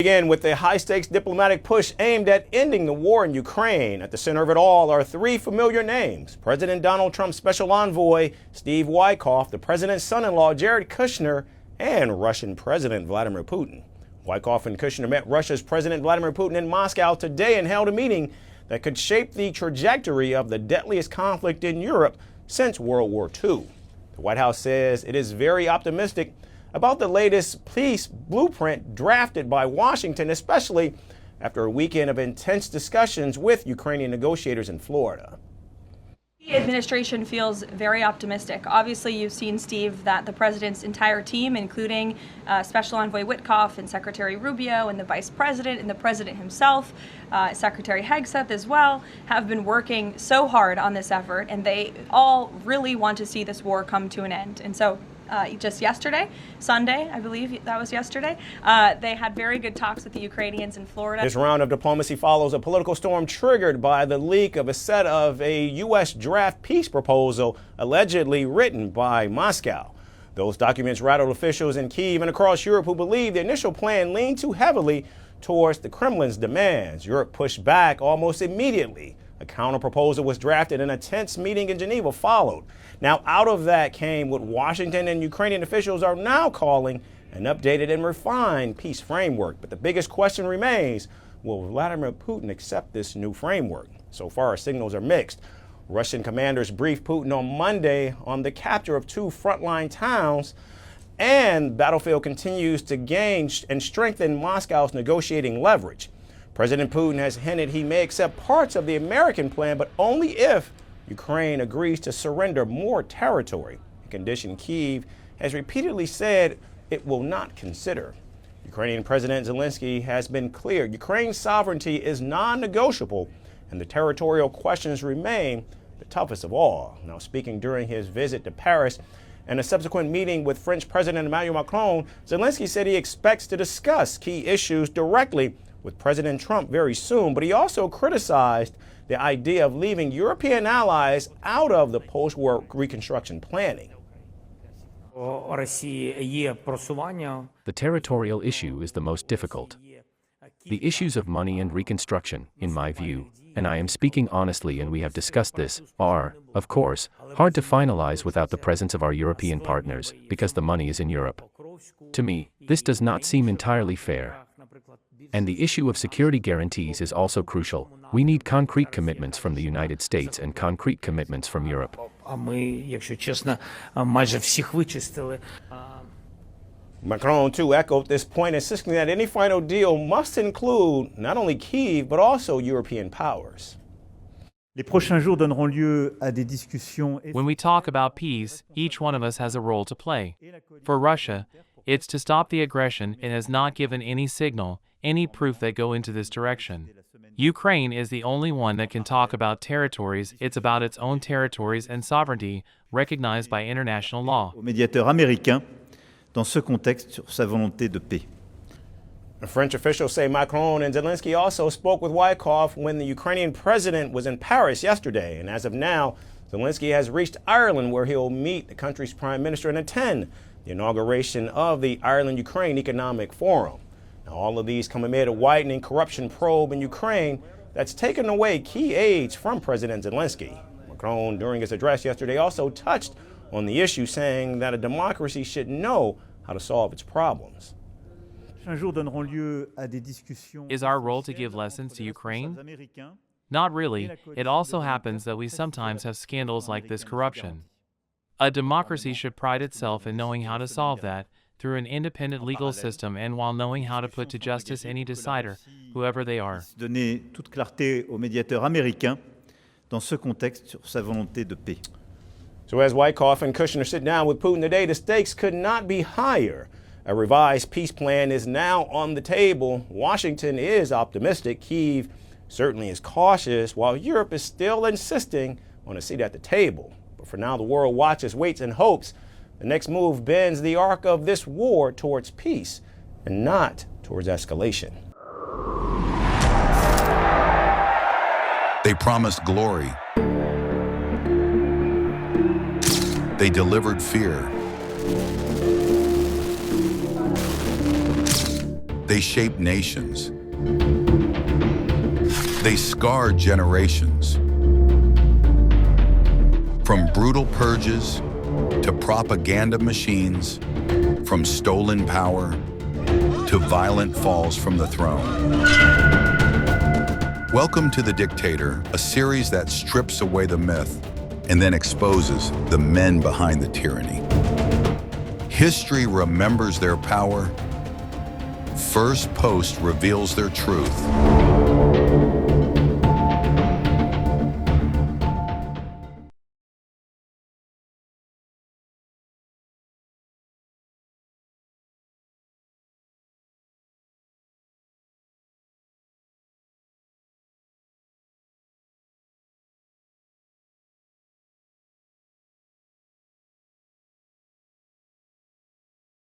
Begin with a high-stakes diplomatic push aimed at ending the war in Ukraine. At the center of it all are three familiar names: President Donald Trump's special envoy, Steve Witkoff, the president's son-in-law, Jared Kushner, and Russian President Vladimir Putin. Witkoff and Kushner met Russia's President Vladimir Putin in Moscow today and held a meeting that could shape the trajectory of the deadliest conflict in Europe since World War II. The White House says it is very optimistic about the latest peace blueprint drafted by Washington, especially after a weekend of intense discussions with Ukrainian negotiators in Florida. The administration feels very optimistic. Obviously, you've seen, Steve, that the president's entire team, including Special Envoy Witkoff and Secretary Rubio and the Vice President and the President himself, Secretary Hegseth as well, have been working so hard on this effort, and they all really want to see this war come to an end. And so just yesterday, Sunday, I believe that was yesterday, they had very good talks with the Ukrainians in Florida. This round of diplomacy follows a political storm triggered by the leak of a set of a U.S. draft peace proposal allegedly written by Moscow. Those documents rattled officials in Kyiv and across Europe who believe the initial plan leaned too heavily towards the Kremlin's demands. Europe pushed back almost immediately. A counter-proposal was drafted and a tense meeting in Geneva followed. Now, out of that came what Washington and Ukrainian officials are now calling an updated and refined peace framework. But the biggest question remains, will Vladimir Putin accept this new framework? So far, signals are mixed. Russian commanders briefed Putin on Monday on the capture of two frontline towns, and the battlefield continues to gain and strengthen Moscow's negotiating leverage. President Putin has hinted he may accept parts of the American plan, but only if Ukraine agrees to surrender more territory, a condition Kyiv has repeatedly said it will not consider. Ukrainian President Zelensky has been clear Ukraine's sovereignty is non-negotiable, and the territorial questions remain the toughest of all. Now, speaking during his visit to Paris and a subsequent meeting with French President Emmanuel Macron, Zelensky said he expects to discuss key issues directly with President Trump very soon, but he also criticized the idea of leaving European allies out of the post-war reconstruction planning. The territorial issue is the most difficult. The issues of money and reconstruction, in my view, and I am speaking honestly and we have discussed this, are, of course, hard to finalize without the presence of our European partners, because the money is in Europe. To me, this does not seem entirely fair. And the issue of security guarantees is also crucial. We need concrete commitments from the United States and concrete commitments from Europe. Macron, too, echoed this point, insisting that any final deal must include not only Kyiv, but also European powers. When we talk about peace, each one of us has a role to play. For Russia, it's to stop the aggression and has not given any signal, any proof that go into this direction. Ukraine is the only one that can talk about territories. It's about its own territories and sovereignty recognized by international law. French officials say Macron and Zelensky also spoke with Witkoff when the Ukrainian president was in Paris yesterday. And as of now, Zelensky has reached Ireland, where he'll meet the country's prime minister and attend the inauguration of the Ireland-Ukraine Economic Forum. Now, all of these come amid a widening corruption probe in Ukraine that's taken away key aids from President Zelensky. Macron, during his address yesterday, also touched on the issue, saying that a democracy should know how to solve its problems. Is our role to give lessons to Ukraine? Not really. It also happens that we sometimes have scandals like this corruption. A democracy should pride itself in knowing how to solve that through an independent legal system and while knowing how to put to justice any decider, whoever they are. So as Witkoff and Kushner sit down with Putin today, the stakes could not be higher. A revised peace plan is now on the table. Washington is optimistic. Kyiv certainly is cautious, while Europe is still insisting on a seat at the table. But for now, the world watches, waits, and hopes the next move bends the arc of this war towards peace and not towards escalation. They promised glory. They delivered fear. They shape nations. They scar generations. From brutal purges to propaganda machines, from stolen power to violent falls from the throne. Welcome to The Dictator, a series that strips away the myth and then exposes the men behind the tyranny. History remembers their power. Firstpost reveals their truth.